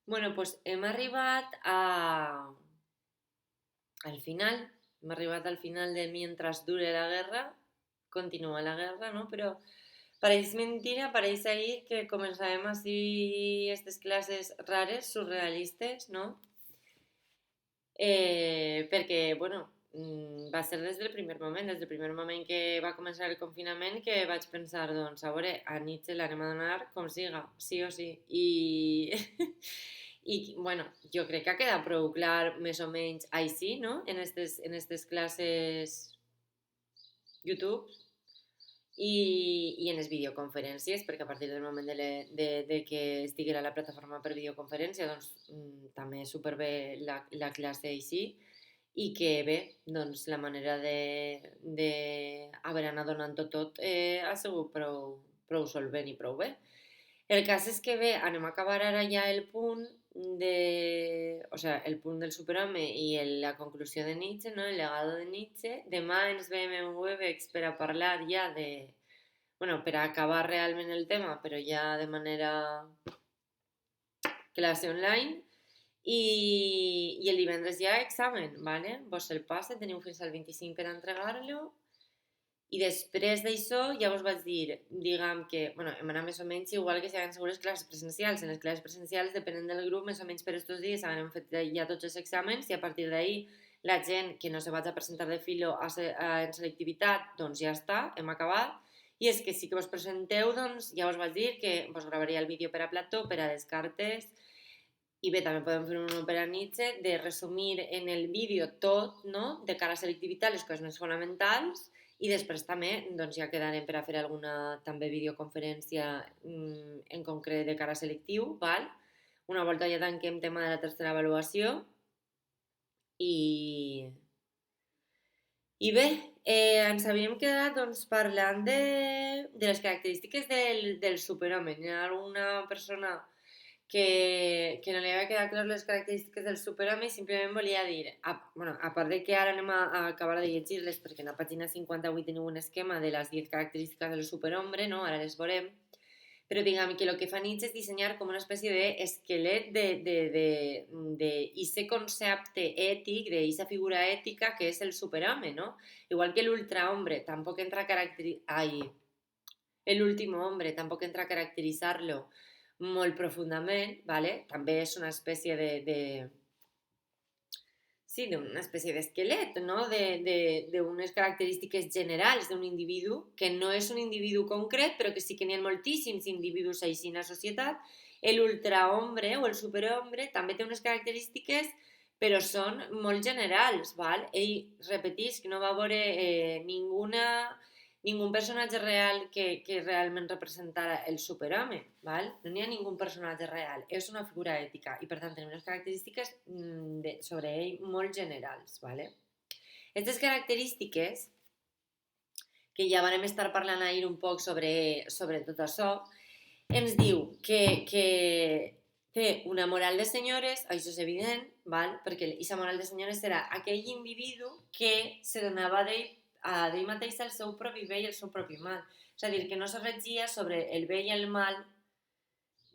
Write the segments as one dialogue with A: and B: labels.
A: Bueno, doncs al final, hem arribat al final de Mientras dure la guerra, continua la guerra, no? Però pareix mentira, pareix ahir que començàvem així aquestes classes rares, surrealistes, no? Perquè, bueno, va ser des del primer moment que va començar el confinament, que vaig pensar, doncs, a veure, a Nietzsche l'anem a donar com siga, sí o sí. Bueno, jo crec que ha quedat prou clar, més o menys, així, no? En estes classes YouTube i en les videoconferències, perquè a partir del moment de que estiguera la plataforma per videoconferència, doncs també superbé la classe així, i que bé, doncs la manera de haver anat donant-ho tot ha sigut prou solvent i prou bé. El cas és que bé, anem a acabar ara ja el punt o sea, el punt del superhome i la conclusió de Nietzsche, no? El legado de Nietzsche. Demà ens veiem en Webex per a parlar ja bueno, per a acabar realment el tema, però ja de manera classe online. I el divendres ja examen, ¿vale? Vos el passe, teniu fins al 25 per a entregar-lo. I després d'això ja us vaig dir, diguem que, bueno, hem anat més o menys igual que si haguem sigut les classes presencials. En les classes presencials, depenent del grup, més o menys per aquests dies haguem fet ja tots els exàmens i a partir d'ahir la gent que no se vaig a presentar de filo en selectivitat, doncs ja està, hem acabat. I és que sí que vos presenteu, doncs ja us vaig dir que vos gravaria el vídeo per a Plató, per a Descartes, i bé, també podem fer un per a Nietzsche de resumir en el vídeo tot, no?, de cara a selectivitat, les coses més fonamentals, i després també doncs, ja quedarem per a fer alguna també videoconferència en concret de cara a selectiu, val? Una volta ja tanquem tema de la tercera avaluació i, i bé, ens havíem quedat doncs, parlant de les característiques del superhome. Hi ha alguna persona que no li havia quedat clar les característiques del superhome i simplement volia dir, bueno, a part de que ara anem a acabar de llegir-les perquè en la pàgina 58 teniu un esquema de les 10 característiques del superhombre, no? Ara les veurem, però diguem que el que fa Nietzsche és dissenyar com una espècie d'esquelet d'aquest concepte ètic, d'aquesta figura ètica que és el superhome, no? Igual que l'ultrahombre tampoc entra a l'últim hombre tampoc entra a caracteritzar-lo molt profundament, ¿vale? També és una espècie sí, d'una espècie d'esquelet, no? D'unes característiques generals d'un individu, que no és un individu concret, però que sí que n'hi ha moltíssims individus així en la societat. L'ultrahombre o el superhombre també té unes característiques, però són molt generals, val? Ell repeteix que no va veure ningú personatge real que realment representara el superhome, val? No n'hi ha ningú personatge real, és una figura ètica i per tant tenim unes característiques sobre ell molt generals, vale? Aquestes característiques, que ja vam estar parlant ahir un poc sobre tot això, ens diu que té una moral de senyores, això és evident, val? Perquè aquesta moral de senyores serà aquell individu que se donava d'ell mateix el seu propi bé i el seu propi mal. És a dir, que no se regia sobre el bé i el mal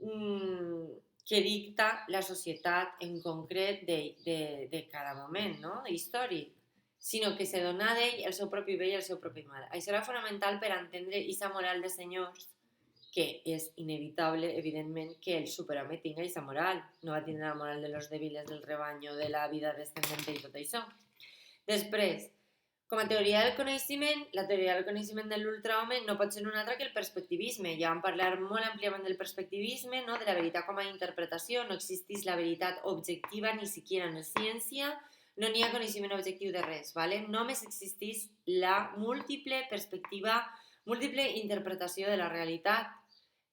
A: que dicta la societat en concret de cada moment, no?, històric, sinó que se dona d'ell el seu propi bé i el seu propi mal. Això era fonamental per entendre aquesta moral de senyors, que és inevitable, evidentment, que el superhome tinga aquesta moral. No va tindre la moral de los débiles del rebaño, de la vida descendente i tot això. Després, com a teoria del coneixement, la teoria del coneixement de l'ultrahome no pot ser una altra que el perspectivisme. Ja vam parlar molt àmpliament del perspectivisme, no? De la veritat com a interpretació. No existeix la veritat objectiva ni siquiera en la ciència. No n'hi ha coneixement objectiu de res, ¿vale? Només existeix la múltiple perspectiva, múltiple interpretació de la realitat.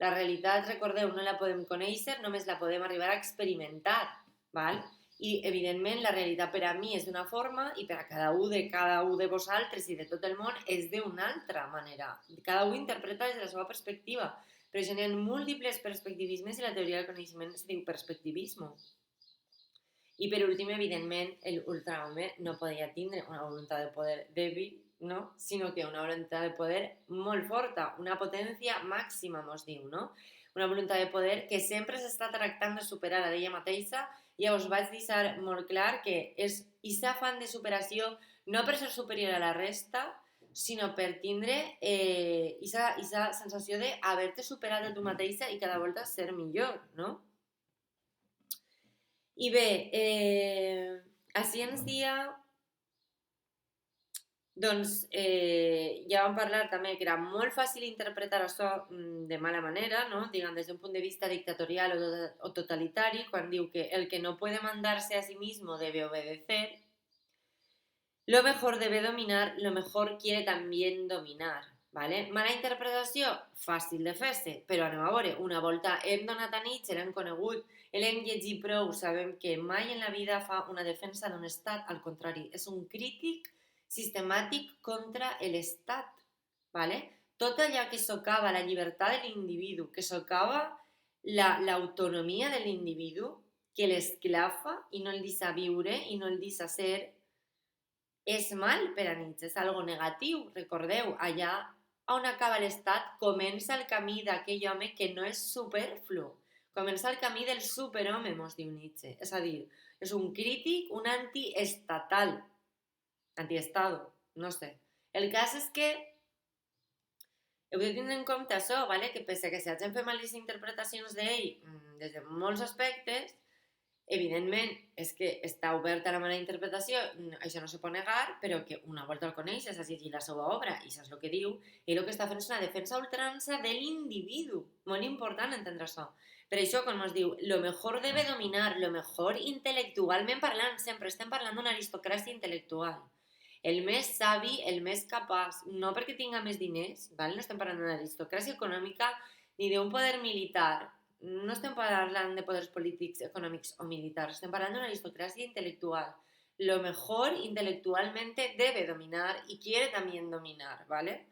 A: La realitat, recordeu, no la podem conèixer, només la podem arribar a experimentar, val? I evidentment la realitat per a mi és d'una forma i per a cada un de vosaltres i de tot el món és d'una altra manera. Cada un interpreta des de la seva perspectiva, però això n'hi ha múltiples perspectivismes i la teoria del coneixement es diu perspectivisme. I per últim, evidentment, l'ultrahome no podia tindre una voluntat de poder dèbil, no? Sinó que una voluntat de poder molt forta, una potència màxima, mos diu, no? una voluntat de poder que sempre s'està tractant de superar a ella mateixa. Llavors vaig deixar molt clar que és aquest afany de superació no per ser superior a la resta, sinó per tindre aquesta sensació d'haver-te superat a tu mateixa i cada volta ser millor, no? I bé, així ens dia, doncs ja vam parlar també que era molt fàcil interpretar això de mala manera, no? Diguem, des d'un punt de vista dictatorial o totalitari, quan diu que el que no puede mandarse a sí mismo debe obedecer, lo mejor debe dominar, lo mejor quiere también dominar. ¿Vale? Mala interpretació, fàcil de fer-se, però anem a veure, una volta hem donat a Nietzsche, l'hem conegut, l'hem llegit prou, sabem que mai en la vida fa una defensa d'un estat, al contrari, és un crític sistemàtic contra l'estat. ¿Vale? Tot allò que socava la llibertat de l'individu, que socava l'autonomia de l'individu, que l'esclafa i no el deixa viure i no el deixa ser, és mal per a Nietzsche, és algo negatiu. Recordeu, allà on acaba l'estat comença el camí d'aquell home que no és superflu. Comença el camí del superhome, mos diu Nietzsche. És a dir, és un crític, un antiestatal. Antiestado, no sé. El cas és que heu de tindre en compte això, ¿vale? Que pese a que s'hagin fet males interpretacions d'ell des de molts aspectes, evidentment és que està oberta a la mala interpretació, això no se pot negar, però que una volta el coneixes, has llegit la seva obra i saps el que diu, ell el que està fent és una defensa a ultrança de l'individu. Molt important entendre això. Per això, com es diu, lo mejor debe dominar, lo mejor intel·lectualment parlant, sempre estem parlant d'una aristocràcia intel·lectual. El més savi, el més capaç, no perquè tinga més diners, ¿vale? No estem parlant d'una aristocràcia econòmica ni d'un poder militar. No estem parlant de poders polítics, econòmics o militars, estem parlant d'una aristocràcia intel·lectual. Lo mejor intelectualmente debe dominar y quiere también dominar, ¿vale?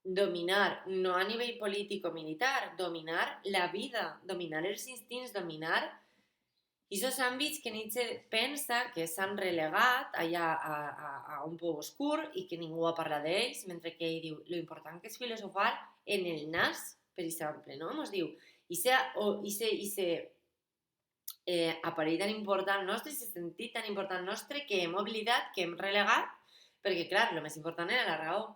A: Dominar, no a nivell polític o militar, dominar la vida, dominar els instints, dominar aquests àmbits que Nietzsche pensa que s'han relegat allà a un pou oscur i que ningú ha parlat d'ells, mentre que ell diu, lo important que és filosofar en el nas, per exemple, no? Ens diu, i aparell tan important nostre, i sentit tan important nostre que hem oblidat, que hem relegat, perquè clar, el més important era la raó.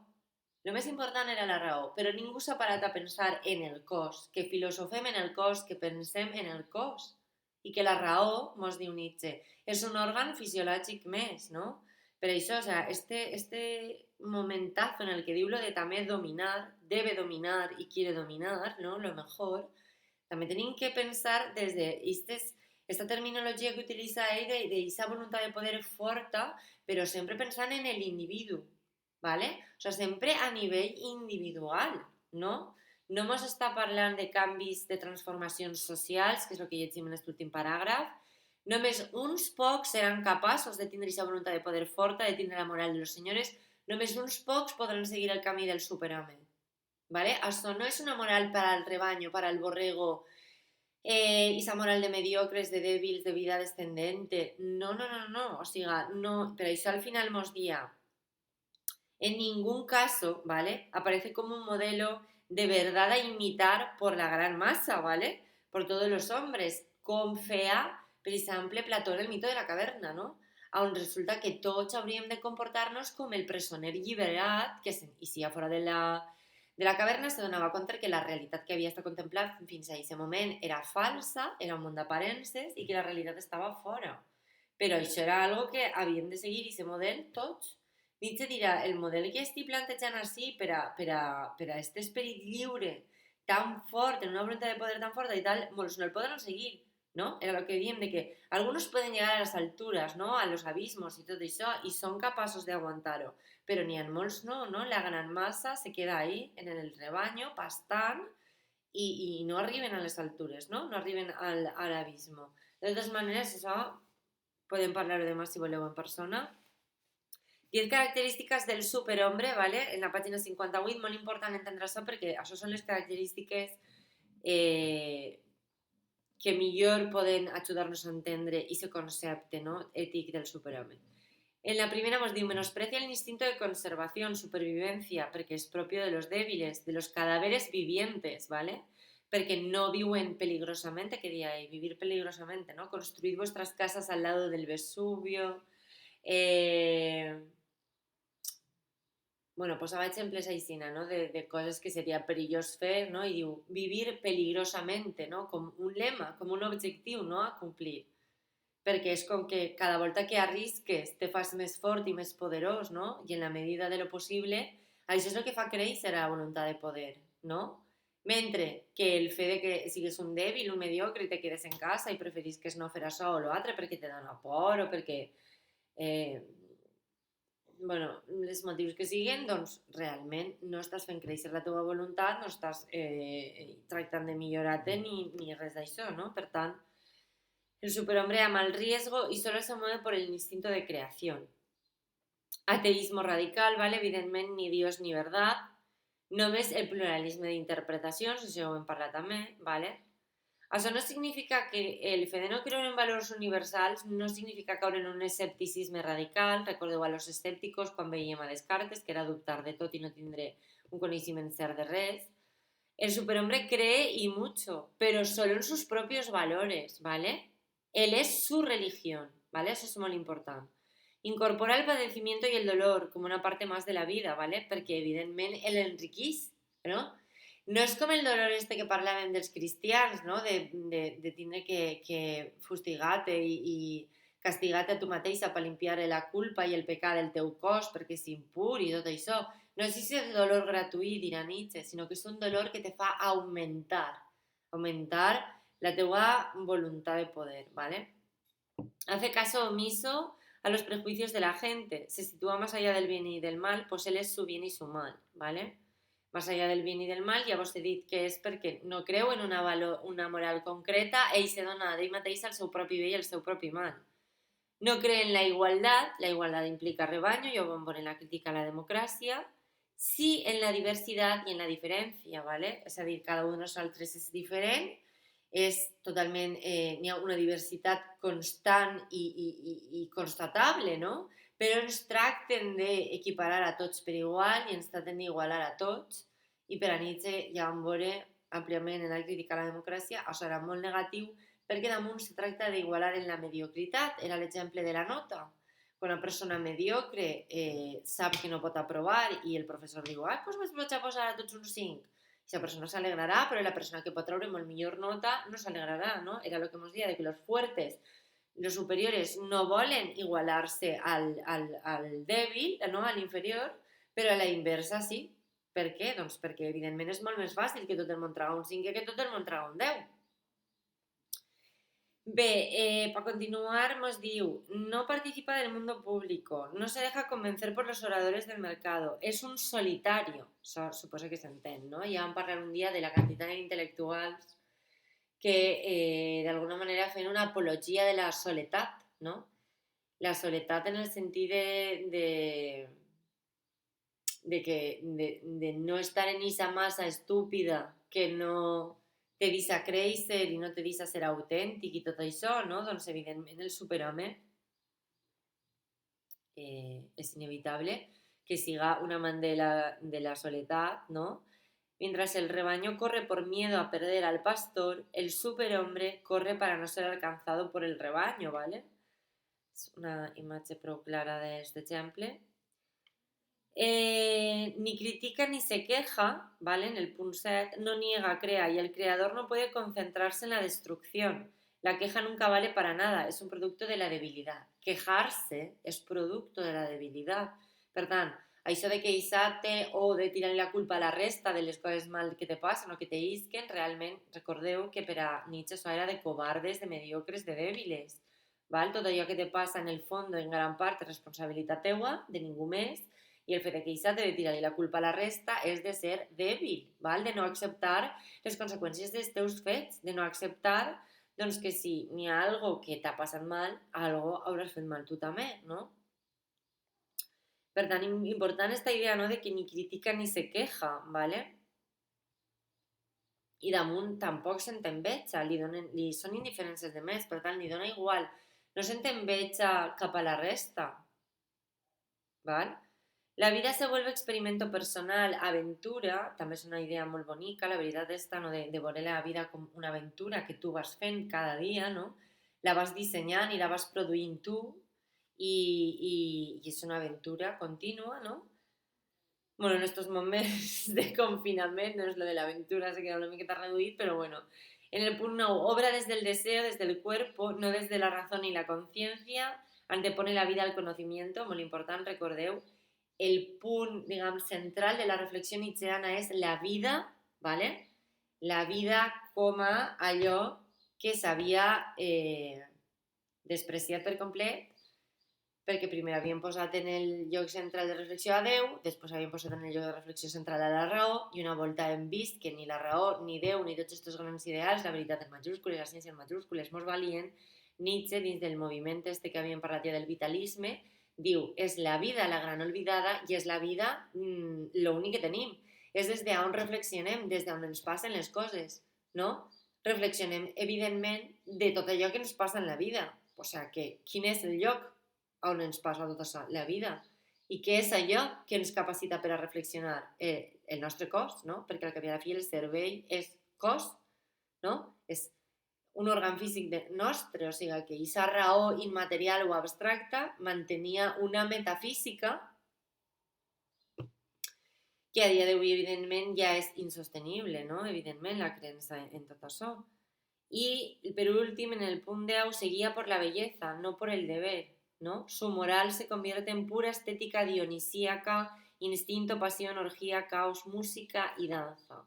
A: El més important era la raó, però ningú s'ha parat a pensar en el cos, que filosofem en el cos, que pensem en el cos, i que la raó, mos diu Nietzsche, és un òrgan fisiològic més, no? Per això, o sea, este momentazo en el que diu lo de també dominar, debe dominar y quiere dominar, ¿no? Lo mejor, també tenim que pensar des de esta terminologia que utilitza ell d'aquesta voluntat de poder forta, però sempre pensant en l'individu, ¿vale? O sea, sempre a nivell individual, no? No ens està parlant de canvis, de transformacions socials, que és el que llegim en aquest últim paràgraf. Només uns pocs seran capaços de tindre aquesta voluntat de poder forta, de tindre la moral de los senyores. Només uns pocs podran seguir el camí del superhome. ¿Vale? Això no és una moral para el rebaño, para el borrego, esa moral de mediocres, de dèbils, de vida descendente. No. O siga, no. Per això al final mos dia, en ningún caso, ¿vale? Aparece como un modelo de verdad a imitar por la gran masa, ¿vale? Por todos los hombres, com feia, per exemple, Plató en el mito de la caverna, no? On resulta que tots hauríem de comportar-nos com el presoner lliberat, que eixia fora de la caverna, se donava compte que la realitat que havia estat contemplat fins a aquest moment era falsa, era un món d'aparences i que la realitat estava fora. Però això era algo que havien de seguir aquest model tots. Nietzsche dirà, el model que estic plantejant així per a aquest esperit lliure tan fort, en una voluntat de poder tan forta i tal, molts no el poden seguir, ¿no? Era el que diem de que algunos pueden llegar a las alturas, ¿no? A los abismos y todo això, y son capaços de aguantar-ho, però n'hi ha molts no, ¿no? La gran massa se queda ahí, en el rebaño, pastant, i no arriben a les altures, ¿no? No arriben a l'abismo. De totes maneres, això podem parlar demà si voleu en persona. 10 característiques del superhombre, ¿vale? En la pàgina 58, molt important entendre això perquè això són les característiques que millor poden ajudar-nos a entendre aquest concepte, ¿no? Ètic del superhome. En la primera nos diu, menosprecia el instinto de conservación, supervivencia, porque es propio de los débiles, de los cadáveres vivientes, ¿vale? perquè no viuen peligrosamente, que diria ell, vivir peligrosamente, no? Construït vuestras casas al lado del Vesubio. Bueno, posava exemples així, no? De coses que seria perillós fer, no? I diu, vivir peligrosamente, no? Com un lema, com un objectiu, no? A complir. Perquè és com que cada volta que arrisques te fas més fort i més poderós, no? I en la medida de lo possible, això és el que fa créixer la voluntat de poder, no? Mentre que el fet de que sigues un dèbil, un mediocre, i te quedes en casa i preferisques no fer això o l'altre perquè te dona por o perquè bueno, els motius que siguin, doncs realment no estàs fent créixer la teva voluntat, no estàs tractant de millorar-te ni res d'això, no? Per tant, el superhombre ama el riesgo y solo se mueve por el instinto de creación. Ateísmo radical, ¿vale? Evidentment, ni Dios ni verdad. Només el pluralisme d'interpretacions, això ho hem parlat també, ¿vale? Això no significa que el fet de no creure en valors universals no significa caure en un escepticisme radical. Recordeu a los escèpticos quan veiem a Descartes, que era dubtar de tot i no tindre un coneixement cert de res. El superhombre cree y mucho, pero solo en sus propios valores, ¿vale? Él es su religión, ¿vale? Eso es muy importante. Incorpora el padecimiento y el dolor como una parte más de la vida, ¿vale? Perquè, evidentment, l'enriquís, no? No és com el dolor este que parlàvem dels cristians, no? De tindre que fustigar-te i castigar-te a tu mateixa per limpiar la culpa i el pecat del teu cos perquè és impur i tot això. No és aquest dolor gratuït, dirà Nietzsche, sinó que és un dolor que te fa augmentar la teua voluntad de poder, ¿vale? Hace caso omiso a los prejuicios de la gente, se sitúa más allá del bien y del mal, pues él es su bien y su mal, ¿vale? Más allá del bien i del mal, ja vos he dit que és perquè no creu en una moral concreta, ell se dona a ell mateix el seu propi bé i el seu propi mal. No cree en la igualdad implica rebaño, jo ho vam veure en la crítica a la democràcia, sí en la diversitat i en la diferència, ¿vale? És a dir, cada un de nosaltres és diferent, és totalment, n'hi ha una diversitat constant i constatable, no? Però ens tracten d'equiparar a tots per igual i ens tracten d'igualar a tots, i per a Nietzsche ja vam veure àmpliament en la crítica a la democràcia, això era molt negatiu perquè damunt se tracta d'igualar en la mediocritat, era l'exemple de la nota. Quan una persona mediocre sap que no pot aprovar i el professor diu doncs vaig a posar a tots un 5, i la persona s'alegrarà, però la persona que pot treure molt millor nota no s'alegrarà, no? Era el que ens deia, de que los fuertes, los superiores no volen igualar-se al dèbil, no? A l'inferior, però a la inversa sí. Per què? Doncs perquè evidentment és molt més fàcil que tot el món traga un 5 que tot el món traga un 10. Bé, para continuar nos diu, no participa del mundo público, no se deja convencer por los oradores del mercado, es un solitario, això suposa que s'entén, no? Ja vam parlar un dia de la quantitat d'intel·lectuals que d'alguna manera feien una apologia de la soledat, no? La soledat en el sentit de no estar en esa massa estúpida que no te deixa créixer i no te deixa ser autèntic i tot això, no? Doncs evidentment el superhome és inevitable que siga un amant de la soledat, ¿no? Mientras el rebaño corre por miedo a perder al pastor, el superhombre corre para no ser alcanzado por el rebaño, ¿vale? És una imatge prou clara d'aquest exemple. Ni critica ni se queja, ¿vale? En el punto 7, no niega, crea, y el creador no puede concentrarse en la destrucción. La queja nunca vale para nada, es un producto de la debilidad. Quejarse és producto de la debilitat. Per tant, això de queixar-te o de tirar la culpa a la resta de les coses mal que te passen o que te isquen, realment recordeu que per a Nietzsche això era de cobardes, de mediocres, de dèbiles. Val? Tot allò que te passa en el fons en gran part és responsabilitat teua, de ningú més, i el fet de queixar-te de tirar-li la culpa a la resta és de ser dèbil, val? De no acceptar les conseqüències dels teus fets, de no acceptar doncs, que si n'hi ha algo que t'ha passat mal, algo hauràs fet mal tu també, no? Per tant, important esta idea, no?, de que ni critica ni se queja, ¿vale? I damunt tampoc sent enveja, li són indiferents els demés, per tant, li dona igual. No sent enveja cap a la resta, val? La vida se vuelve experimento personal, aventura, també és una idea molt bonica, la veritat està, no? de veure la vida com una aventura que tu vas fent cada dia, no? La vas dissenyant i la vas produint tu i és una aventura contínua, no? Bueno, en estos moments de confinament, no és lo de l'aventura, se queda una miqueta reduït, però bueno. En el punt 9, obra desde el deseo, desde el cuerpo, no desde la razón y la conciencia, antepone la vida al conocimiento, molt important, recordeu. El punt, diguem, central de la reflexió nietzscheana és la vida, ¿vale? La vida com a allò que s'havia despreciat per complet perquè primer havien posat en el lloc central de reflexió a Déu, després havien posat en el lloc de reflexió central a la raó, i una volta hem vist que ni la raó, ni Déu, ni tots aquests grans ideals, la veritat en majúscules, la ciència en majúscules, molt valient, Nietzsche, dins del moviment este que havíem parlat ja del vitalisme, diu, és la vida la gran olvidada i és la vida l'únic que tenim. És des d'on reflexionem, des d'on ens passen les coses, no? Reflexionem, evidentment, de tot allò que ens passa en la vida. O sigui, que quin és el lloc on ens passa tot això, la vida. I què és allò que ens capacita per a reflexionar? El nostre cos, no? Perquè al cap i a la fi el cervell és cos, no? És un òrgan físic nostre, o sigui que aquesta raó immaterial o abstracta mantenia una metafísica que a dia d'avui, evidentment, ja és insostenible, no? Evidentment, la creença en tot això. Y, per últim, en el punt 10, seguía por la belleza, no por el deber, ¿no? Su moral se convierte en pura estética dionisíaca, instinto, pasión, orgía, caos, música i danza.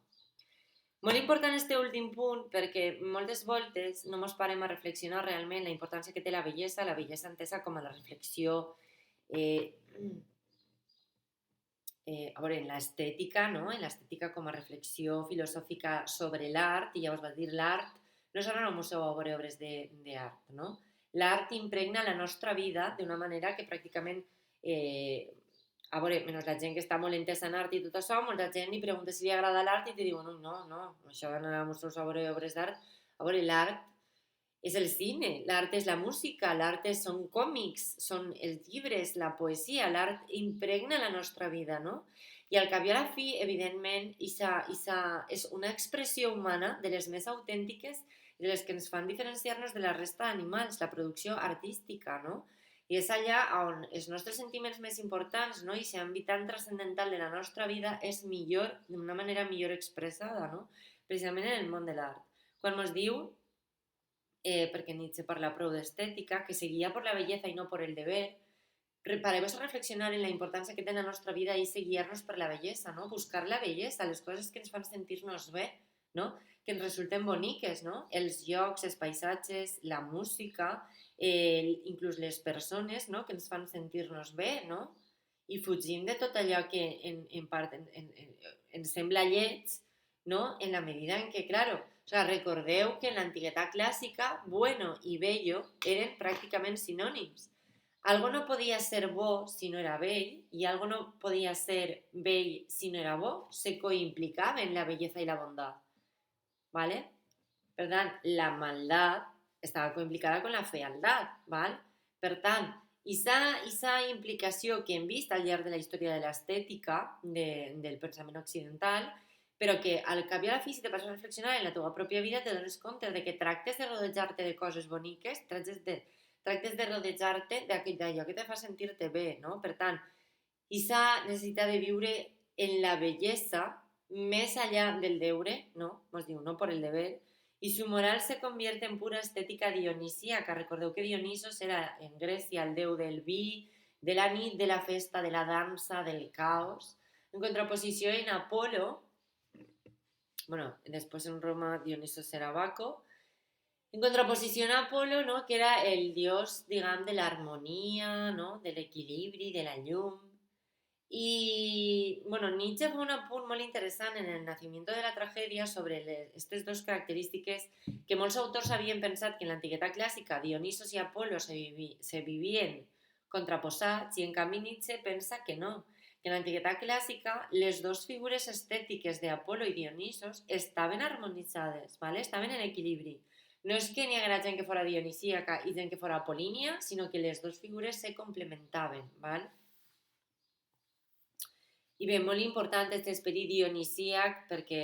A: Molt important este últim punt perquè moltes voltes no ens parem a reflexionar realment la importància que té la bellesa entesa com a la reflexió a veure, en l'estètica, no? En l'estètica com a reflexió filosòfica sobre l'art, i llavors va dir l'art, no és anar al museu a veure obres d'art, no? L'art impregna la nostra vida d'una manera que pràcticament, a veure, menys la gent que està molt entesa en art i tot això, molta gent li pregunta si li agrada l'art i te diuen, no, això d'anar a museus a veure obres d'art, a veure, l'art és el cine, l'art és la música, l'art són còmics, són els llibres, la poesia, l'art impregna la nostra vida, no? I al cap i a la fi, evidentment, és una expressió humana de les més autèntiques, de les que ens fan diferenciar-nos de la resta d'animals, la producció artística, no? I és allà on els nostres sentiments més importants, no? I aquest àmbit tan transcendental de la nostra vida és millor, d'una manera millor expressada, no? Precisament en el món de l'art. Quan ens diu perquè Nietzsche parla prou d'estètica, que se guia per la belleza i no per el deber, parem a reflexionar en la importància que té en la nostra vida i guiar-nos per la bellesa, no? Buscar la bellesa, les coses que ens fan sentir-nos bé, no? Que ens resulten boniques, no? Els llocs, els paisatges, la música, inclús les persones, no? Que ens fan sentir-nos bé, no? I fugim de tot allò que en part ens sembla lleig, ¿no? En la medida en que, claro, o sea, recordeu que en l'antiguitat clàssica, bueno i bello eren pràcticament sinònims. Algo no podia ser bo si no era bell i algo no podia ser bell si no era bo. Se coimplicaven la bellesa i la bondat. ¿Vale? Per tant, la maldat estava coimplicada con la fealdat. ¿Vale? Per tant, aquesta implicació que hem vist al llarg de la història de l'estètica del pensament occidental, però que al cap i a la fi, si te passes a reflexionar en la teva pròpia vida, te dones compte de que tractes de rodejar-te de coses boniques, tractes de rodejar-te d'allò que te fa sentir-te bé, no? Per tant, aquesta necessitat de viure en la bellesa més allà del deure, no? Ens diu, no per el deber, i su moral se convierte en pura estética dionisíaca. Recordeu que Dionisos era en Grècia el déu del vi, de la nit, de la festa, de la dansa, del caos. En contraposició en Apolo, bueno, después en Roma Dionisos era Baco, en contraposició a Apolo, no? Que era el dios, diguem, de l'harmonia, no? De l'equilibri, de la llum. I, bueno, Nietzsche fa un apunt molt interessant en el nacimiento de la tragèdia sobre aquestes dues característiques que molts autors havien pensat que en l'antiguitat clàssica Dionisos i Apolo se vivien contraposats i en canvi Nietzsche pensa que no, que en l'antiguitat clàssica les dues figures estètiques d'Apolo i Dionisos estaven harmonitzades, ¿vale? Estaven en equilibri. No és que n'hi haguera gent que fora dionisíaca i gent que fora apolínia, sinó que les dues figures se complementaven, ¿vale? I bé, molt important és l'esperit dionisíac, perquè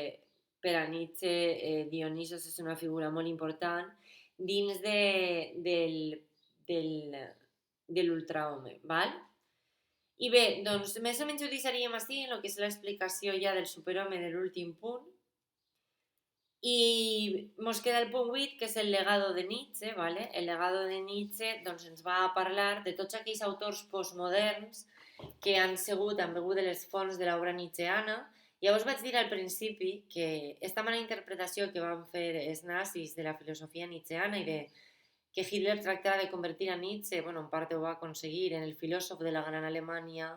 A: per a Nietzsche Dionisos és una figura molt important dins del, de l'ultrahome, val? I bé, doncs més o menys ho deixaríem així en el que és l'explicació ja del superhome de l'últim punt. I ens queda el punt 8, que és el legado de Nietzsche, ¿vale? El legado de Nietzsche doncs, ens va a parlar de tots aquells autors postmoderns que han begut de les fonts de l'obra nietzscheana. Llavors vaig dir al principi que aquesta mala interpretació que van fer els nazis de la filosofia nietzscheana i de que Hitler tractava de convertir a Nietzsche, bueno, en part ho va aconseguir, en el filòsof de la gran Alemanya,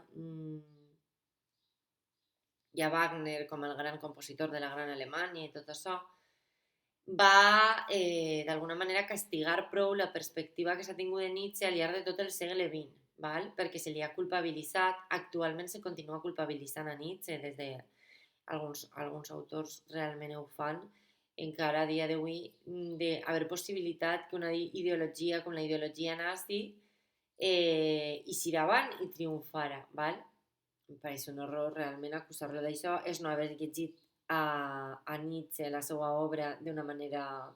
A: i a Wagner com el gran compositor de la gran Alemanya i tot això, va d'alguna manera castigar prou la perspectiva que s'ha tingut de Nietzsche al llarg de tot el segle XX, val? Perquè se li ha culpabilitzat, actualment se continua culpabilitzant a Nietzsche, des de alguns autors realment ho fan, encara a dia d'avui, d'haver possibilitat que una ideologia com la ideologia nazi eixirà avant i triomfara, val? Em pareix un horror realment acusar-lo d'això, és no haver llegit a Nietzsche la seva obra d'una manera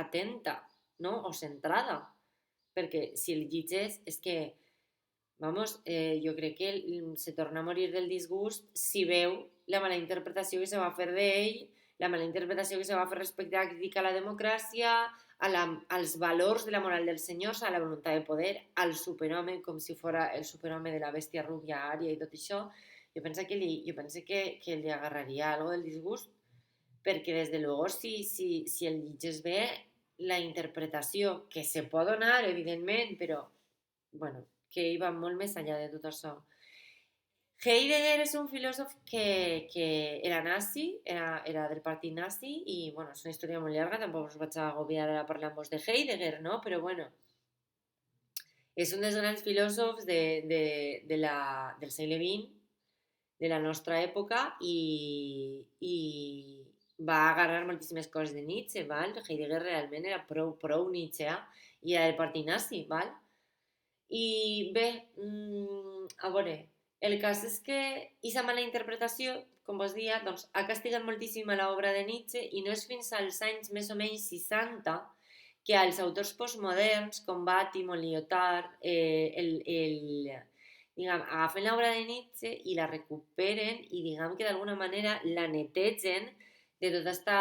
A: atenta, no? O centrada, perquè si el llegeix és que, vamos, jo crec que se torna a morir del disgust si veu la mala interpretació que se va fer d'ell, la mala interpretació que se va fer respecte a la crítica a la democràcia, als valors de la moral dels senyors, a la voluntat de poder, al superhome, com si fos el superhome de la bèstia rúbia, ària i tot això. Jo penso que li agarraria algo del disgust, perquè des de luego si el llegeix bé, la interpretació que se pot donar, evidentment, però bueno, que ell va molt més enllà de tot això. Heidegger és un filòsof que era nazi, era del partit nazi, i bueno, és una història molt llarga, tampoc us vaig agobiar ara parlant-vos de Heidegger, no? Però bueno, és un dels grans filòsofs del segle XX, de la nostra època, i va agarrar moltíssimes coses de Nietzsche, val? Heidegger realment era prou Nietzscheà i era del partit nazi, val? I bé, a veure, el cas és que aquesta mala interpretació, com vos dia, doncs, ha castigat moltíssim a l'obra de Nietzsche i no és fins als anys més o menys 60 que els autors postmoderns com Batim o Lyotard agafen l'obra de Nietzsche i la recuperen i diguem que d'alguna manera la netegen de tota aquesta...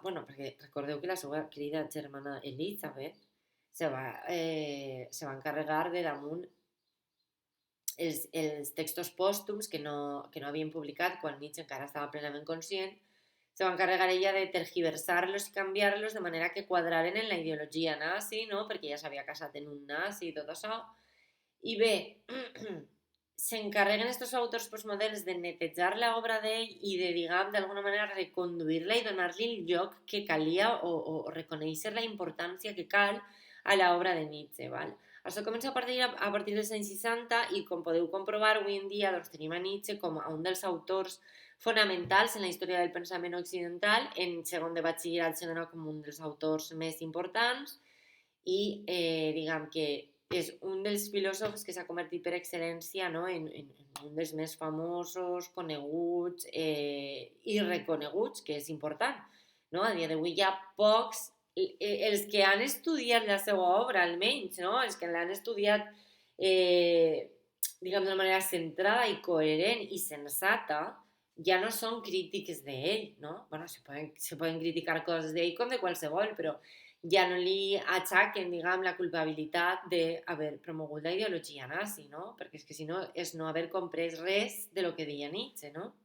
A: Bueno, perquè recordeu que la seva querida germana Elisabeth se va encarregar de damunt els textos pòstums que no havien publicat quan Nietzsche encara estava plenament conscient, se va encarregar ella de tergiversar-los i canviar-los de manera que quadraren en la ideologia nazi, no? Perquè ja s'havia casat en un nazi i tot això. I bé, s'encarreguen aquests autors postmoderns de netejar l'obra d'ell i de, diguem, d'alguna manera reconduir-la i donar-li el lloc que calia o reconèixer la importància que cal a l'obra de Nietzsche, val? Això comença a partir dels anys 60 i, com podeu comprovar, avui en dia doncs, tenim a Nietzsche com a un dels autors fonamentals en la història del pensament occidental. En segon de batxillerat se dona com un dels autors més importants i diguem que és un dels filòsofs que s'ha convertit per excel·lència, no? en un dels més famosos, coneguts i reconeguts, que és important. No? A dia d'avui hi ha pocs, els que han estudiat la seva obra almenys, no? Els que l'han estudiat diguem d'una manera centrada i coherent i sensata, ja no són crítics d'ell, no? Bueno, se poden criticar coses d'ell com de qualsevol, però ja no li aixaquen, diguem, la culpabilitat d'haver promogut la ideologia nazi, no? Perquè és que si no és no haver comprès res de lo que deia Nietzsche, no?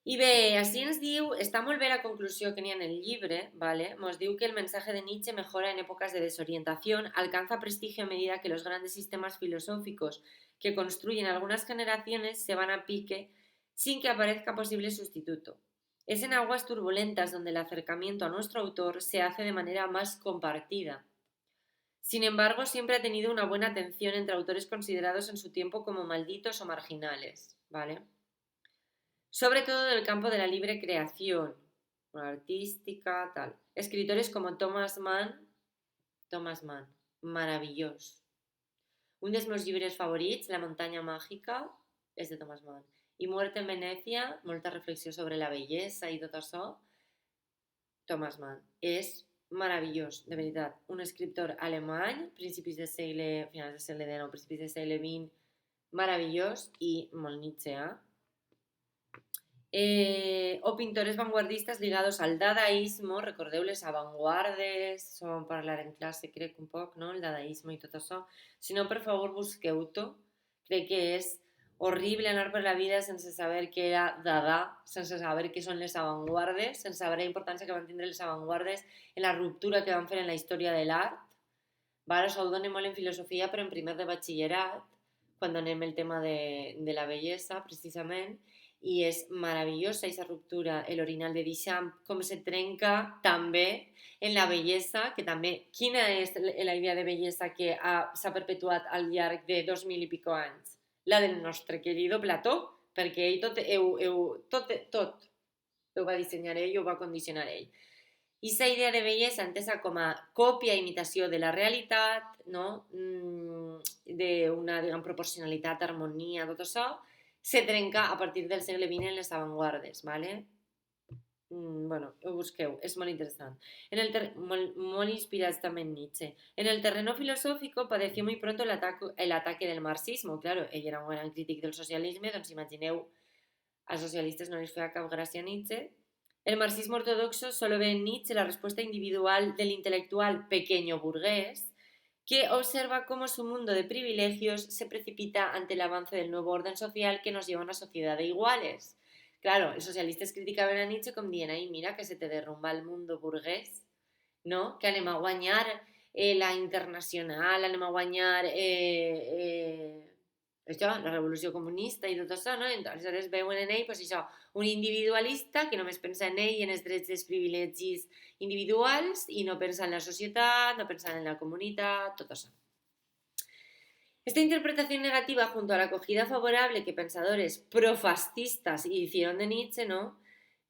A: I bé, així ens diu, està molt bé la conclusió que n'hi ha en el llibre, ¿vale? Nos diu que el mensaje de Nietzsche mejora en épocas de desorientación, alcanza prestigio a medida que los grandes sistemas filosóficos que construyen algunas generaciones se van a pique sin que aparezca posible sustituto. Es en aguas turbulentas donde el acercamiento a nuestro autor se hace de manera más compartida. Sin embargo, siempre ha tenido una buena atención entre autores considerados en su tiempo como malditos o marginales, ¿vale? Sobre todo del campo de la libre creación, artística, tal. Escritores como Thomas Mann, maravillós. Un dels meus llibres favorits, La muntanya màgica, és de Thomas Mann. I Muerte en Venècia, molta reflexió sobre la bellesa i tot això, Thomas Mann. És meravellós, de veritat. Un escriptor alemany, principis de segle, finals del segle XIX, principis del segle XX, meravellós i molt Nietzscheà. O pintores vanguardistas ligados al dadaísmo, recordeu les avantguardes, som parlar en classe crec un poc, no? El dadaísmo i tot això. Si no, per favor, busqueu-ho. Crec que és horrible anar per la vida sense saber què era Dada, sense saber què són les avantguardes, sense saber la importància que van tindre les avantguardes en la ruptura que van fer en la història de l'art. Vale, això ho donem molt en filosofia, però en primer de batxillerat, quan donem el tema de la bellesa, precisament, i és meravellosa aquesta ruptura, l'orinal de Duchamp, com se trenca també en la bellesa, que també, quina és la idea de bellesa que s'ha perpetuat al llarg de 2000 i pico anys? La del nostre querido Plató, perquè ell tot ho va dissenyar ell, ho va condicionar ell. I aquesta idea de bellesa entesa com a còpia, imitació de la realitat, no? D'una, diguem, proporcionalitat, harmonia, tot això, se trenca a partir del segle XX en les avantguardes, ¿vale? Bueno, ho busqueu, és molt interessant. Molt inspirats també en Nietzsche. En el terreno filosófico padeció muy pronto el ataque del marxismo. Claro, ell era un gran crític del socialisme, doncs imagineu, als socialistes no les feia cap gràcia Nietzsche. El marxismo ortodoxo solo ve en Nietzsche la respuesta individual del intelectual pequeño burgués que observa cómo su mundo de privilegios se precipita ante el avance del nuevo orden social que nos lleva a una sociedad de iguales. Claro, els socialistes criticaven a Nietzsche com dient, ai, mira que se te derrumba el mundo burgués, no? Que anem a guanyar la internacional, anem a guanyar això, la revolució comunista i tot això, no? Aleshores veuen en ell, pues això, un individualista que només pensa en ell i en els drets i els privilegis individuals i no pensa en la societat, no pensa en la comunitat, tot això. Esta interpretación negativa junto a la acogida favorable que pensadores profascistas hicieron de Nietzsche, ¿no?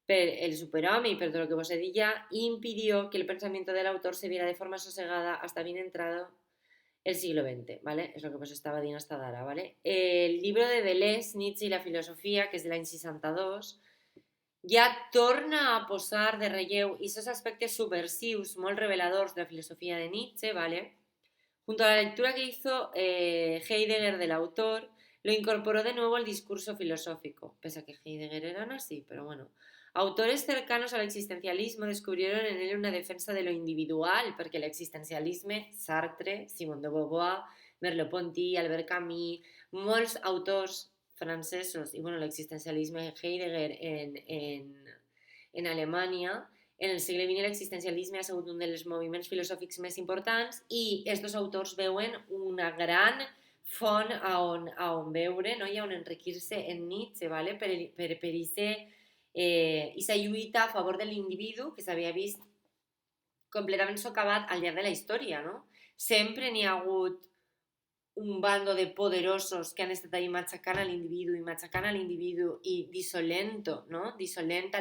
A: El superhome y por todo lo que vos he dicho, impidió que el pensamiento del autor se viera de forma sosegada hasta bien entrado el siglo XX, ¿vale? Es lo que vos estaba diciendo hasta ahora, ¿vale? El libro de Deleuze, Nietzsche y la filosofía, que és de l'any 62, ja torna a posar de relleu aquests aspectes subversius molt reveladors de la filosofia de Nietzsche, ¿vale? Junto a la lectura que hizo Heidegger del autor, lo incorporó de nuevo al discurso filosófico, pese a que Heidegger era nazi, pero bueno. Autores cercanos al existencialismo descubrieron en él una defensa de lo individual, perquè l'existencialisme, Sartre, Simone de Beauvoir, Merleau-Ponty, Albert Camus, molts autors francesos, i bueno, l'existencialisme Heidegger en Alemanya, en el segle XX l'existencialisme ha sigut un dels moviments filosòfics més importants i aquests autors veuen una gran font a on veure, no? I a on enriquir-se en Nietzsche, ¿vale? per aquesta lluita a favor de l'individu que s'havia vist completament socavat al llarg de la història, no? Sempre n'hi ha hagut un bando de poderosos que han estat ahí machacant a l'individu i dissolent-ho, no? Dissolvent a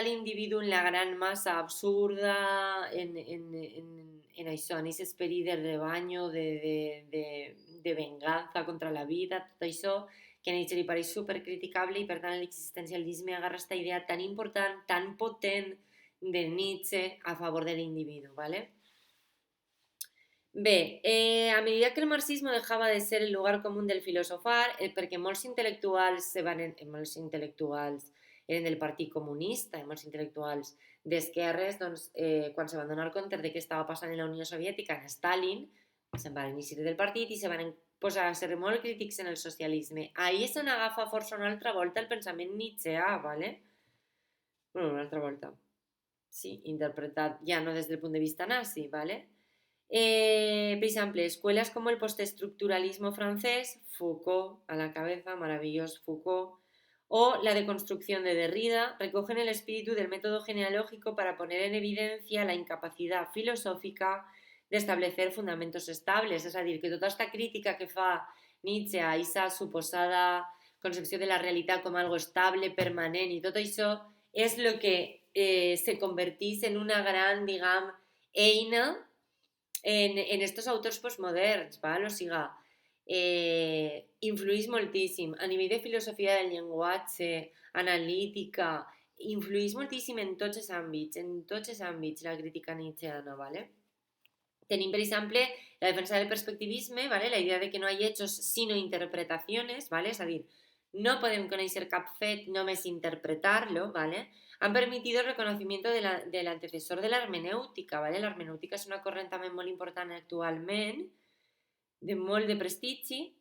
A: l'individu en la gran massa absurda, en això, en aquest esperit de rebanyo, de venganza contra la vida, tot això, que a Nietzsche li pareix supercriticable i per tant l'existencialisme agarra aquesta idea tan important, tan potent de Nietzsche a favor de l'individu, ¿vale? Bé, a medida que el marxisme dejava de ser el lugar común del filosofar, perquè molts intel·lectuals eren del Partit Comunista i molts intel·lectuals d'esquerres, doncs, quan se van donar compte de què estava passant en la Unió Soviètica, en Stalin, se'n van iniciar del partit i se van posar a ser molt crítics en el socialisme. Ahí és on agafa força una altra volta el pensament nietzscheà, ¿vale? Bueno, una altra volta. Sí, interpretat ja no des del punt de vista nazi, ¿vale? Por ejemplo, escuelas como el postestructuralismo francés, Foucault a la cabeza, maravilloso Foucault, o la deconstrucción de Derrida, recogen el espíritu del método genealógico para poner en evidencia la incapacidad filosófica de establecer fundamentos estables. És a dir, que tota aquesta crítica que fa Nietzsche a aquesta suposada concepció de la realitat com algo estable, permanent i tot això és el que se convertís en una gran, diguem, eina en estos autors postmoderns, ¿vale? O sigui, influeix moltíssim a nivell de filosofia del llenguatge, analítica, influeix moltíssim en tots els àmbits la crítica nietzscheana, ¿vale? Tenim, per exemple, la defensa del perspectivisme, ¿vale? La idea de que no hi hechos sinó interpretaciones, ¿vale? És a dir, no podem conèixer cap fet, només interpretar-lo, ¿vale? Han permitido el reconocimiento del antecesor de la hermenéutica, ¿vale? La hermenéutica és una corrent també molt important actualment, de molt de prestigi,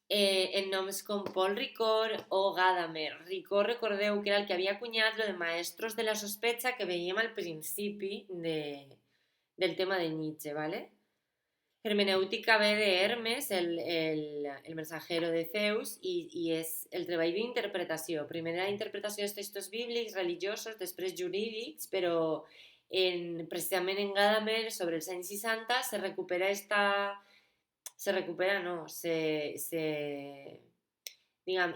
A: en noms com Paul Ricoeur o Gadamer. Ricoeur, recordeu que era el que havia acunyat lo de maestros de la sospecha que veiem al principi del tema de Nietzsche, ¿vale? Hermenèutica ve de Hermes, el mensajero de Zeus, i és el treball d'interpretació. Primer la interpretació dels textos bíblics, religiosos, després jurídics, però precisament en Gadamer, sobre els anys 60, se recupera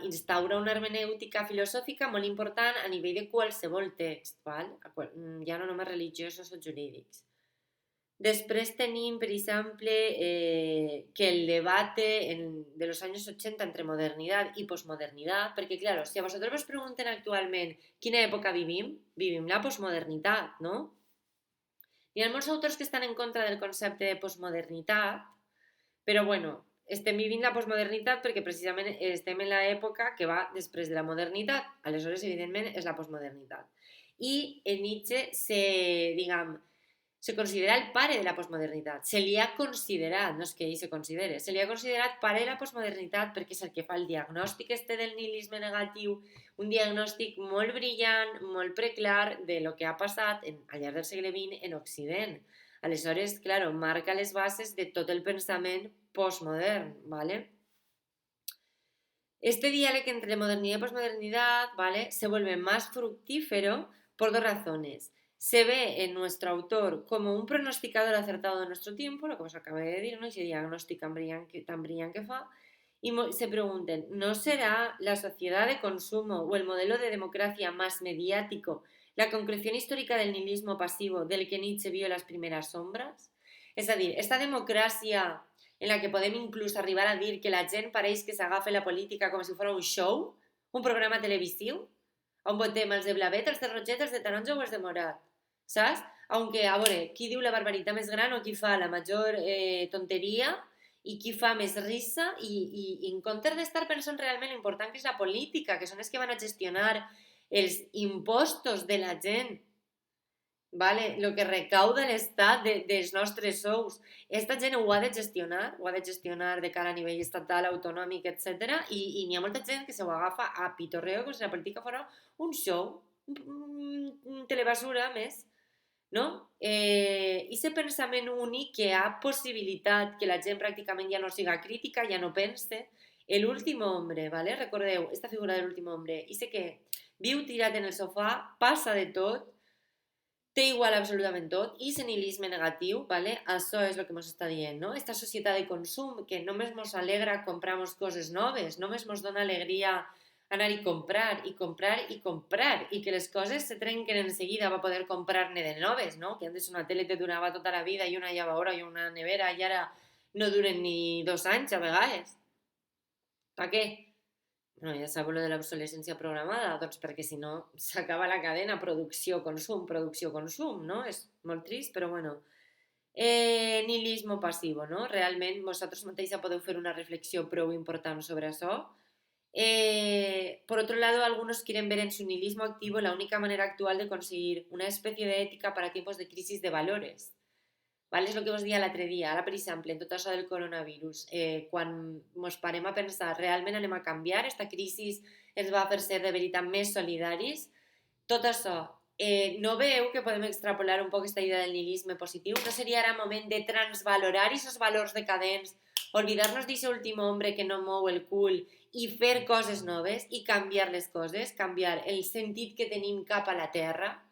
A: instaura una hermenèutica filosòfica molt important a nivell de qualsevol text, val? Ja no només religiosos o jurídics. Després tenim, per exemple, que el debate de los años 80 entre modernidad y posmodernidad, perquè, claro, si a vosaltres vos pregunten actualment quina època vivim la posmodernitat, no? Hi ha molts autors que estan en contra del concepte de posmodernitat, però, bueno, estem vivint la posmodernitat perquè precisament estem en l'època que va després de la modernitat, aleshores, evidentment, és la posmodernitat. I Nietzsche se considera el pare de la posmodernitat. Se li ha considerat, no és que ell se considere, se li ha considerat pare de la posmodernitat perquè és el que fa el diagnòstic del nihilisme negatiu, un diagnòstic molt brillant, molt preclar de lo que ha passat al llarg del segle XX en Occident. Aleshores, claro, marca les bases de tot el pensament postmodern, ¿vale? Este diálogo entre modernidad y posmodernidad, ¿vale?, se vuelve más fructífero por dos razones. Se ve en nuestro autor como un pronosticador acertado de nuestro tiempo, lo que os acabé de decir, ¿no? Ese diagnóstico tan brillante que fa, y se pregunten, ¿no será la sociedad de consumo o el modelo de democracia más mediático la concreción histórica del nihilismo pasivo del que Nietzsche vio las primeras sombras? És a dir, esta democràcia en la que podem inclús arribar a dir que la gent pareix que s'agafa la política com si fos un show, un programa televisiu, on votem els de blavet, els de roget, els de taronja o els de morat, saps? Aunque, a veure, qui diu la barbaritat més gran o qui fa la major tonteria i qui fa més risa i en comptes d'estar pensant realment l'important que és la política, que són els que van a gestionar els impostos de la gent, ¿vale? Lo que recauda l'Estat dels nostres sous. Esta gent ho ha de gestionar de cara a nivell estatal, autonòmic, etc. I n'hi ha molta gent que se ho agafa a pitorreo com si la política fos un show, un telebasura més, no? I aquest pensament únic que ha possibilitat que la gent pràcticament ja no siga crítica, ja no pense. L'últim hombre, ¿vale? Recordeu, esta figura de l'últim hombre, i sé que viu tirat en el sofà, passa de tot, té igual absolutament tot, i el nihilisme negatiu, ¿vale? Això és el que ens està dient, no? Esta societat de consum que només ens alegra comprar coses noves, només ens dona alegria anar i comprar, i comprar, i comprar, i que les coses se trenquen en seguida per poder comprar-ne de noves, no? Que antes una tele te durava tota la vida i una llavadora i una nevera i ara no duren ni 2 anys a vegades. Per què? No, ja sabeu lo de l'obsolescència programada, doncs perquè si no s'acaba la cadena producció-consum, no? És molt trist, però bueno. Nihilismo passivo, no? Realment vosaltres mateixa podeu fer una reflexió prou important sobre això. Por otro lado, algunos quieren ver en su nihilismo activo la única manera actual de conseguir una especie de ética para tiempos de crisis de valores. ¿Vale? És el que vos deia l'altre dia. Ara, per exemple, en tot això del coronavirus, quan ens parem a pensar realment anem a canviar, esta crisi ens va fer ser de veritat més solidaris, tot això, no veieu que podem extrapolar un poc aquesta idea del nihilisme positiu? No seria ara moment de transvalorar aquests valors decadents, oblidar-nos d'aquest últim hombre que no mou el cul i fer coses noves i canviar les coses, canviar el sentit que tenim cap a la terra,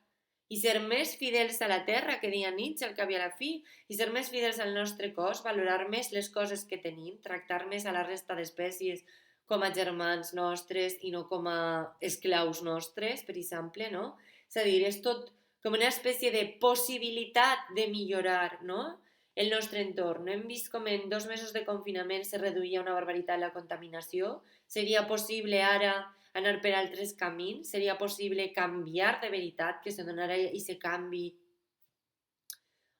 A: i ser més fidels a la terra, que deia Nietzsche al cap i a la fi, i ser més fidels al nostre cos, valorar més les coses que tenim, tractar més a la resta d'espècies com a germans nostres i no com a esclaus nostres, per exemple, no? És a dir, és tot com una espècie de possibilitat de millorar, no? el nostre entorn. No hem vist com en 2 mesos de confinament se reduïa una barbaritat la contaminació? Seria possible ara anar per altres camins? Seria possible canviar de veritat, que se donara aquest canvi?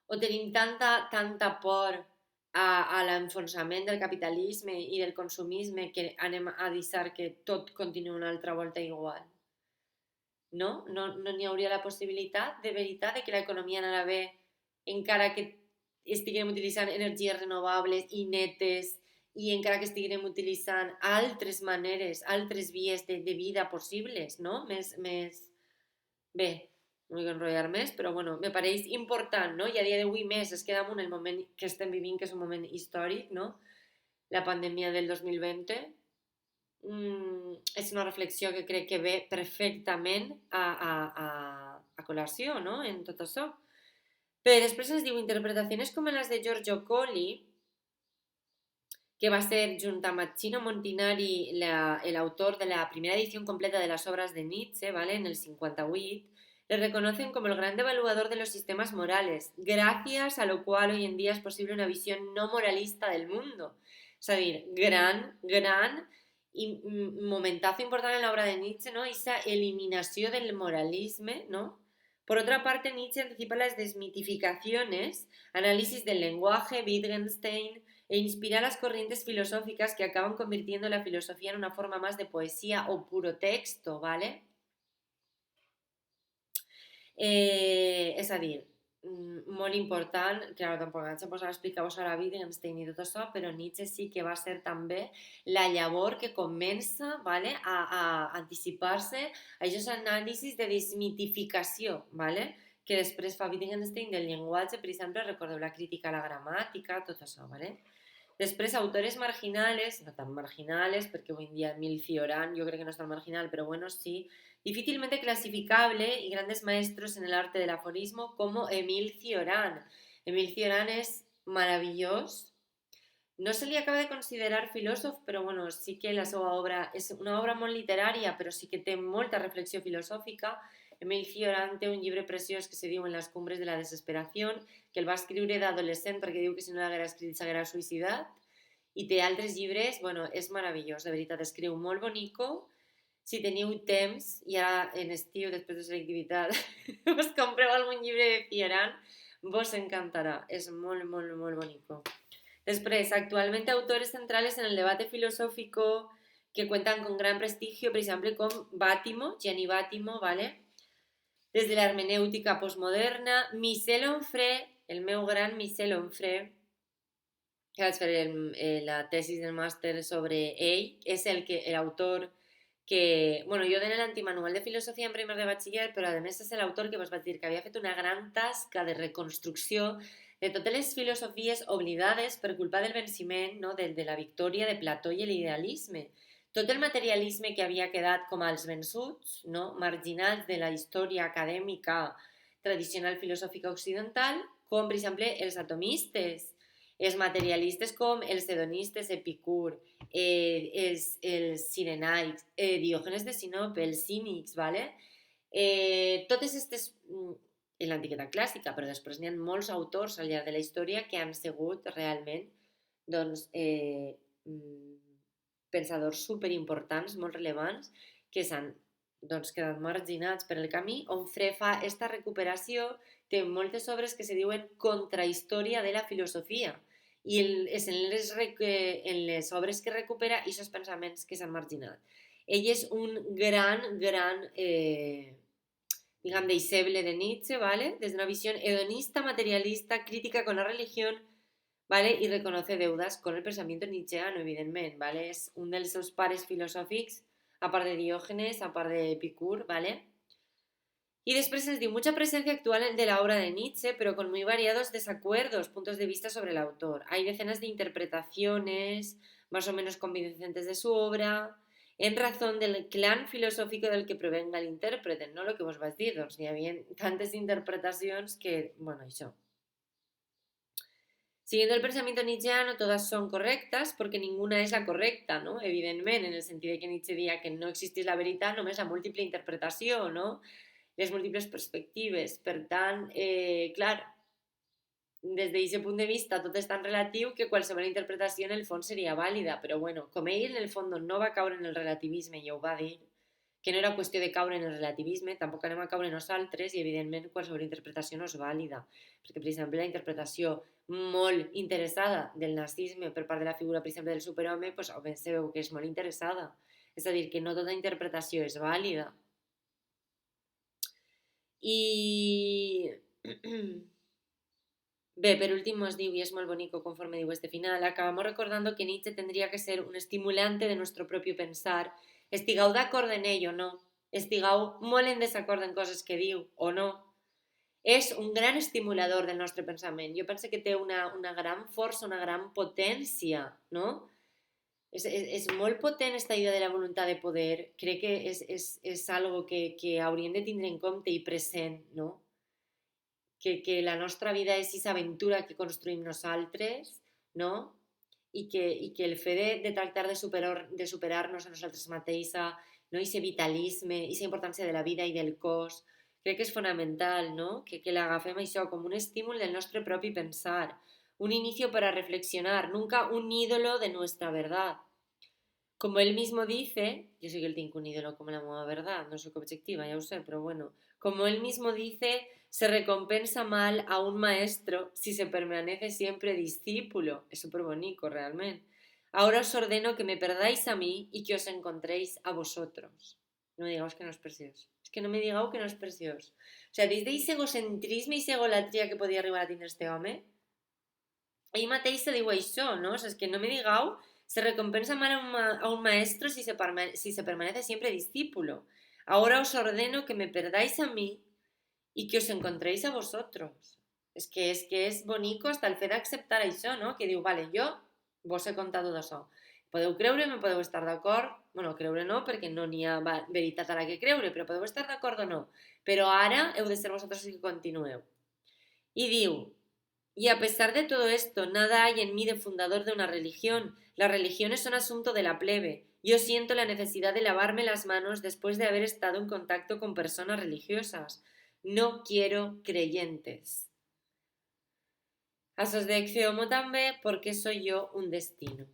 A: O tenim tanta por a l'enfonsament del capitalisme i del consumisme que anem a deixar que tot continuï una altra volta igual? No? No n'hi hauria la possibilitat de veritat de que l'economia anara bé encara que estiguem utilitzant energies renovables i netes i encara que estiguem utilitzant altres maneres, altres vies de vida possibles, no? Bé, no vull enrotllar més, però bueno, me pareix important, no? I a dia d'avui més, es queda en el moment que estem vivint, que és un moment històric, no? La pandèmia del 2020 és una reflexió que crec que ve perfectament a col·lació, no? En tot això. Però després ens diu interpretacions com les de Giorgio Colli, que va ser, junt amb Chino Montinari, l'autor de la primera edició completa de les obres de Nietzsche, ¿vale? En el 58, le reconocen como el gran devaluador de los sistemas morales, gracias a lo cual hoy en día es posible una visión no moralista del mundo. És a dir, gran i momentazo important en l'obra de Nietzsche, ¿no? Esa eliminació del moralisme, ¿no? Por otra parte, Nietzsche anticipa las desmitificaciones, análisis del lenguaje, Wittgenstein, e inspira las corrientes filosóficas que acaban convirtiendo la filosofía en una forma más de poesía o puro texto, ¿vale? És a dir, molt important, clar, tampoc ens posar a explicar-vos ara Wittgenstein i tot això, però Nietzsche sí que va ser també la llavor que comença, ¿vale? a anticipar-se a aquests anàlisis de desmitificació, ¿vale? Que després fa Wittgenstein del llenguatge, per exemple, recordeu la crítica a la gramàtica, tot això, ¿vale? Després, autores marginales, no tan marginales, perquè avui en dia Emil Cioran jo crec que no és tan marginal, però bueno, sí, difícilmente clasificable y grandes maestros en el arte del aforismo como Emil Cioran. Emil Cioran és meravellós. No se li acaba de considerar filòsof, però bueno, sí que la seva obra és una obra molt literària, però sí que té molta reflexió filosòfica. Emil Cioran té un llibre preciós que se diu En las cumbres de la desesperació, que el va escriure d'adolescent perquè diu que si no l'haguera escrit s'haguera suïcidat. I té altres llibres, bueno, és meravellós, de veritat, escriu molt bonico. Si teniu temps, ja en estiu, després de selectivitat, us compreu algun llibre de Cioran, vos encantarà, és molt, molt, molt bonico. Después, actualmente autores centrales en el debate filosófico que cuentan con gran prestigio, por ejemplo, con Bátimo, Gianni Bátimo, ¿vale? Desde la hermenéutica postmoderna, Michel Onfray, el meu gran Michel Onfray, que vaig fer la tesis del màster sobre ell, és l'autor que, bueno, jo doné l'antimanual de filosofia en primer de batxiller, però a més és l'autor que vos vaig dir que havia fet una gran tasca de reconstrucció de totes les filosofies oblidades per culpa del venciment, no? de la victòria de Plató i l'idealisme. Tot el materialisme que havia quedat com als vençuts, no? Marginals de la història acadèmica tradicional filosòfica occidental, com per exemple els atomistes, els materialistes com els hedonistes, Epicur, els sirenaics, Diògenes de Sinope, els cínics, ¿vale? Totes aquestes en l'antiguitat clàssica, però després n'hi ha molts autors al llarg de la història que han sigut realment doncs, pensadors superimportants, molt relevants, que s'han doncs, quedat marginats per el camí. Onfray fa aquesta recuperació, té moltes obres que se diuen contrahistòria de la filosofia, i és en les obres que recupera aquests pensaments que s'han marginat. Ell és un gran digamos, deixeble de Nietzsche, ¿vale? Desde una visión hedonista, materialista, crítica con la religión, ¿vale? Y reconoce deudas con el pensamiento nietzscheano, evidentment, ¿vale? És un dels seus pares filosòfics, a part de Diógenes, a part de Epicur, ¿vale? Y después nos dio mucha presencia actual de la obra de Nietzsche, pero con muy variados desacuerdos, puntos de vista sobre el autor. Hay decenas de interpretaciones más o menos convincentes de su obra, en razón del clan filosòfic del que provenga l'intèrprete, no? Lo que vos vaig dir, doncs n'hi havia tantes interpretacions que, bueno, això. Siguiendo el pensamiento nietzscheano, todas son correctas porque ninguna es la correcta, ¿no? Evidentment, en el sentit de que Nietzsche dia que no existís la veritat, només la múltiple interpretació, no? Les múltiples perspectives. Per tant, clar, des d'aquest punt de vista tot és tan relatiu que qualsevol interpretació en el fons seria vàlida, però bueno, com ell en el fons no va caure en el relativisme i ho va dir, que no era qüestió de caure en el relativisme, tampoc anem a caure nosaltres i evidentment qualsevol interpretació no és vàlida, perquè per exemple la interpretació molt interessada del nazisme per part de la figura per exemple del superhome, doncs ben se veu que és molt interessada, és a dir, que no tota interpretació és vàlida. I bé, per último os diu, y es muy bonito conforme digo este final, acabamos recordando que Nietzsche tendría que ser un estimulante de nuestro propio pensar, estigau d'acord en ell o no, estigau molt en desacord en coses que diu o no, és un gran estimulador del nostre pensament. Jo penso que té una gran força, una gran potència, no? És molt potent aquesta idea de la voluntat de poder. Crec que és algo que hauríem de tindre en compte i present, no? Que la nostra vida és aquesta aventura que construïm nosaltres, no? I que el fet de tractar de superar-nos a nosaltres mateixa, no? Aquest vitalisme, aquesta importància de la vida i del cos, crec que és fonamental, no? Que l'agafem això com un estímul del nostre propi pensar, un inicio para reflexionar, nunca un ídolo de nuestra verdad. Como él mismo dice, yo sé que él tiene un ídolo como la nueva verdad, no soy objetiva, ya lo sé, pero bueno, como él mismo dice, se recompensa mal a un maestro si se permanece siempre discípulo. Es súper bonito, realmente. Ahora os ordeno que me perdáis a mí y que os encontréis a vosotros. No me digáis que no es precioso. Es que no me digáis que no es precioso. O sea, desde ese egocentrisme y esa egolatría que podía arribar a tener este hombre, ahí mateix se diu això, no? O sea, es que no me digáis se recompensa mal a un maestro si se permanece siempre discípulo. Ahora os ordeno que me perdáis a mí y que os encontréis a vosotros. És que és bonico hasta el fet d'acceptar això, no? Que diu, vale, jo vos he contat tot això. Podeu creure, me podeu estar d'acord, bueno, creure no, perquè no n'hi ha veritat a la que creure, però podeu estar d'acord o no. Però ara heu de ser vosaltres els que continueu. Y diu, y a pesar de todo esto, nada hay en mí de fundador de una religión. Las religiones son asunto de la plebe. Yo siento la necesidad de lavarme las manos después de haber estado en contacto con personas religiosas. No quiero creyentes. Asos de Xeomo també porque soy yo un destino.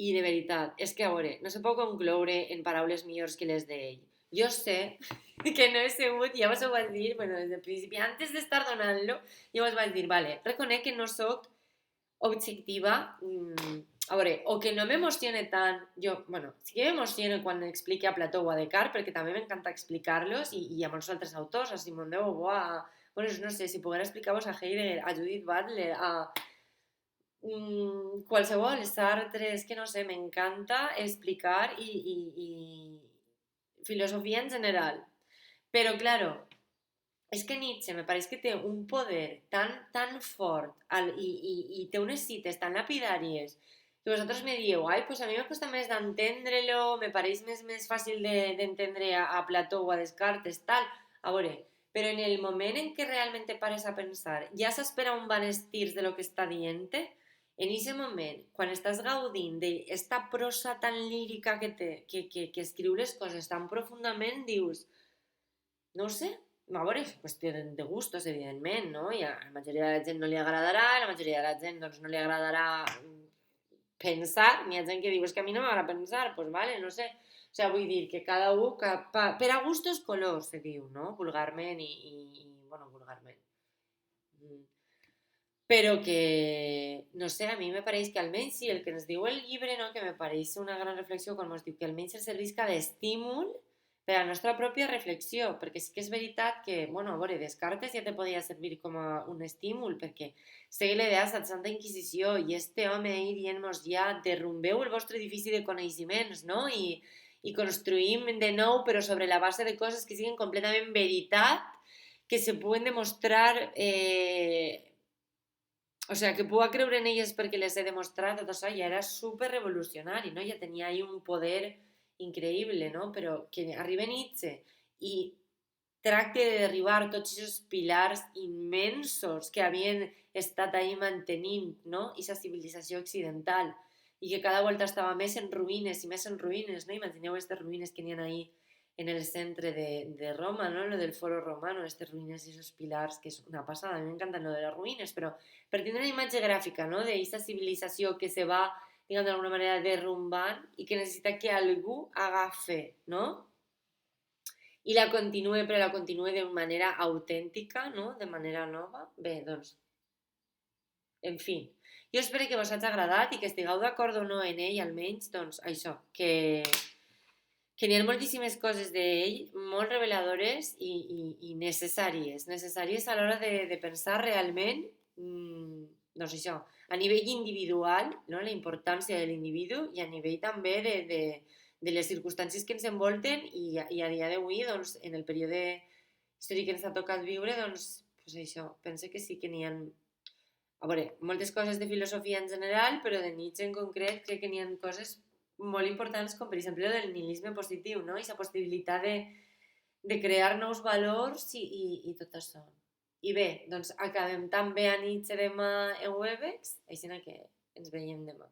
A: I de veritat, és que a veure, no se pot concloure en paraules millors que les d'ell. Jo sé que no he sigut, ja vos ho vaig dir, bueno, des del principi, antes d'estar donant-lo, ja vos vaig dir, vale, reconec que no sóc objectiva, a veure, o que no m'emocione tant, jo, bueno, sí que m'emociono quan explique a Plató o a Descartes, perquè també m'encanta explicar-los, i a molts altres autors, a Simone de Beauvoir, bueno, no sé, si poguera explicar-vos a Heidegger, a Judith Butler, a qualsevol, Sartre, és que no sé, m'encanta explicar i filosofia en general. Però, claro, és que Nietzsche me pareix que té un poder tan fort i té unes cites tan lapidàries que vosaltres me dieu, ai, pues a mi me costa més d'entendre-lo, me pareix més fàcil d'entendre a Plató o a Descartes, tal. A veure, però en el moment en què realment te pares a pensar, ja s'espera un van estirs de lo que està dient-te, en aquest moment, quan estàs gaudint d'esta prosa tan lírica que té, que escriu les coses tan profundament, dius, no ho sé, a veure, és qüestió de gustos, evidentment, no? I a la majoria de la gent no li agradarà, a la majoria de la gent doncs, no li agradarà pensar, n'hi ha gent que diu, és que a mi no m'agrada pensar, doncs pues vale, no sé. O sigui, vull dir que cada un, per a gustos colors, se diu, no? Vulgarment bueno, vulgarment. Però que, no sé, a mi me pareix que almenys, sí, el que ens diu el llibre, no? Que me pareix una gran reflexió, quan ens diu que almenys el servisca d'estímul per a la nostra pròpia reflexió, perquè sí que és veritat que, bueno, a veure, Descartes ja te podia servir com a un estímul, perquè segue l'idees de la Santa Inquisició, i este home ahí dient-nos ja, derrumbeu el vostre edifici de coneixements, no? I construïm de nou, però sobre la base de coses que siguin completament veritat, que se puguen demostrar o sea, que puga creure en elles perquè les he demostrat, tot això ja era super revolucionari, no? Ja tenia ahí un poder increïble, no? Però que arriba Nietzsche i tracte de derribar tots aquests pilars immensos que havien estat ahí mantenint, no? Aquesta civilització occidental i que cada volta estava més en ruïnes i més en ruïnes, no? Imagineu aquestes ruïnes que n'hi ha ahí en el centre de Roma, ¿no? Lo del Foro Romano, estas ruïnes i esos pilars, que és una passada, a mi m'encanten lo de les ruïnes, però per tindre una imatge gràfica, no?, d'aquesta civilització que se va, diguem, d'alguna manera derrumbant i que necessita que algú agafi, no?, i la continuï, però la continuï de manera autèntica, no?, de manera nova. Bé, doncs, en fi, jo espero que vos hagi agradat i que estigueu d'acord o no en ell, almenys, doncs, això, que n'hi ha moltíssimes coses d'ell molt reveladores i necessàries a l'hora de pensar realment, doncs això, a nivell individual, no? La importància de l'individu i a nivell també de les circumstàncies que ens envolten i a dia d'avui, doncs, en el període històric que ens ha tocat viure, doncs, això, penso que sí que n'hi ha, a veure, moltes coses de filosofia en general, però de Nietzsche en concret crec que n'hi ha coses molt importants, com per exemple el del nihilisme positiu, no? I la possibilitat de crear nous valors i tot això. I bé, doncs acabem també a Nietzsche demà en Webex, així que ens veiem demà.